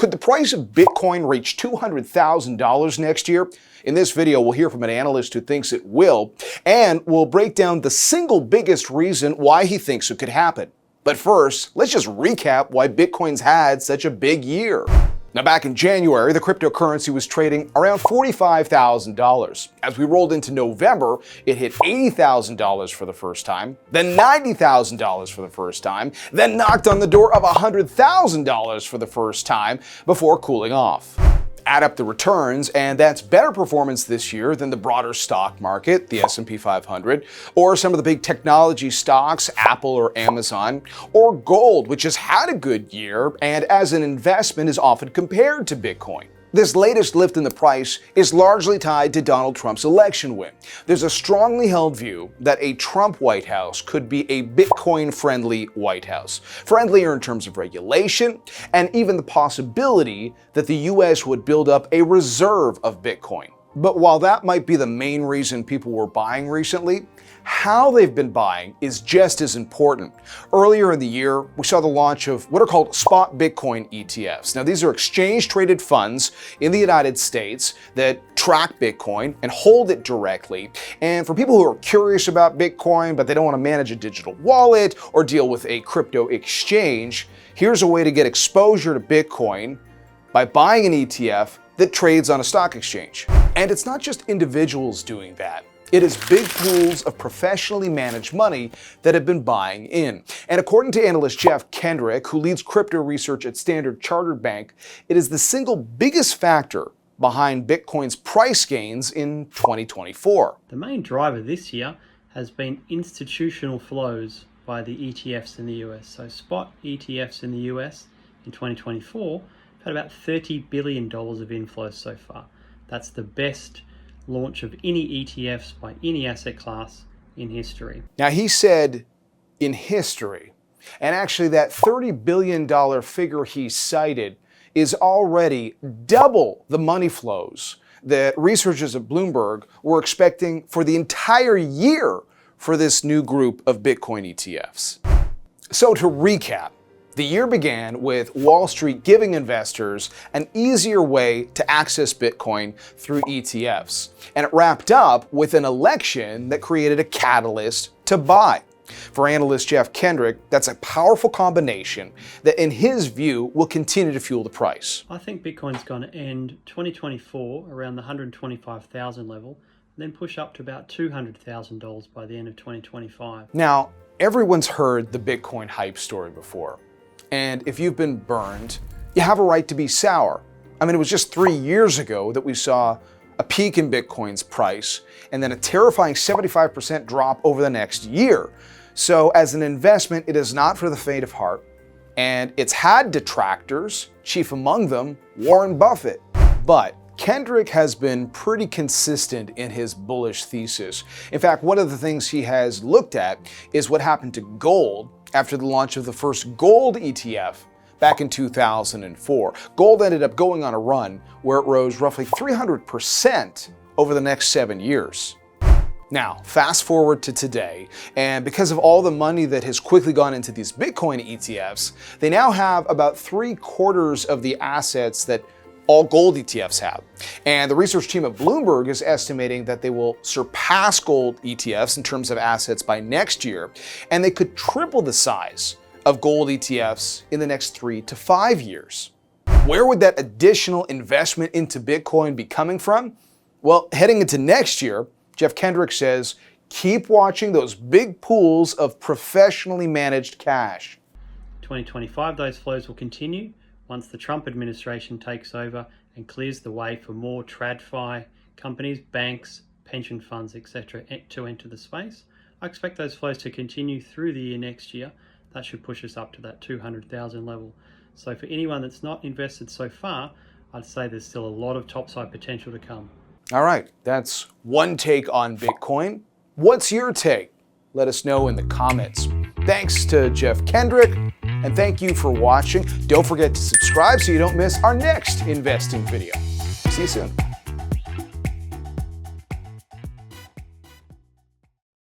Could the price of Bitcoin reach $200,000 next year? In this video, we'll hear from an analyst who thinks it will, and we'll break down the single biggest reason why he thinks it could happen. But first, let's just recap why Bitcoin's had such a big year. Now, back in January, the cryptocurrency was trading around $45,000. As we rolled into November, it hit $80,000 for the first time, then $90,000 for the first time, then knocked on the door of $100,000 for the first time before cooling off. Add up the returns, and that's better performance this year than the broader stock market, the S&P 500, or some of the big technology stocks, Apple or Amazon, or gold, which has had a good year and as an investment is often compared to Bitcoin. This latest lift in the price is largely tied to Donald Trump's election win. There's a strongly held view that a Trump White House could be a Bitcoin-friendly White House, friendlier in terms of regulation, and even the possibility that the US would build up a reserve of Bitcoin. But while that might be the main reason people were buying recently, how they've been buying is just as important. Earlier in the year, we saw the launch of what are called spot Bitcoin ETFs. Now, these are exchange-traded funds in the United States that track Bitcoin and hold it directly. And for people who are curious about Bitcoin, but they don't want to manage a digital wallet or deal with a crypto exchange, here's a way to get exposure to Bitcoin by buying an ETF that trades on a stock exchange. And it's not just individuals doing that. It is big pools of professionally managed money that have been buying in. And according to analyst Jeff Kendrick, who leads crypto research at Standard Chartered Bank, it is the single biggest factor behind Bitcoin's price gains in 2024. The main driver this year has been institutional flows by the ETFs in the US. So spot ETFs in the US in 2024 have had about $30 billion of inflows so far. That's the best launch of any ETFs by any asset class in history. Now, he said in history, and actually that $30 billion figure he cited is already double the money flows that researchers at Bloomberg were expecting for the entire year for this new group of Bitcoin ETFs. So to recap, the year began with Wall Street giving investors an easier way to access Bitcoin through ETFs. And it wrapped up with an election that created a catalyst to buy. For analyst Jeff Kendrick, that's a powerful combination that, in his view, will continue to fuel the price. I think Bitcoin's going to end 2024 around the 125,000 level, and then push up to about $200,000 by the end of 2025. Now, everyone's heard the Bitcoin hype story before. And if you've been burned, you have a right to be sour. I mean, it was just 3 years ago that we saw a peak in Bitcoin's price and then a terrifying 75% drop over the next year. So as an investment, it is not for the faint of heart. And it's had detractors, chief among them, Warren Buffett. But Kendrick has been pretty consistent in his bullish thesis. In fact, one of the things he has looked at is what happened to gold after the launch of the first gold ETF back in 2004. Gold ended up going on a run where it rose roughly 300% over the next 7 years. Now, fast forward to today, and because of all the money that has quickly gone into these Bitcoin ETFs, they now have about 3/4 of the assets that all gold ETFs have. And the research team at Bloomberg is estimating that they will surpass gold ETFs in terms of assets by next year, and they could triple the size of gold ETFs in the next 3 to 5 years. Where would that additional investment into Bitcoin be coming from? Well, heading into next year, Jeff Kendrick says, keep watching those big pools of professionally managed cash. 2025, those flows will continue once the Trump administration takes over and clears the way for more TradFi companies, banks, pension funds, etc. to enter the space. I expect those flows to continue through the year next year. That should push us up to that 200,000 level. So for anyone that's not invested so far, I'd say there's still a lot of topside potential to come. All right, that's one take on Bitcoin. What's your take? Let us know in the comments. Thanks to Jeff Kendrick, and thank you for watching. Don't forget to subscribe so you don't miss our next investing video. See you soon.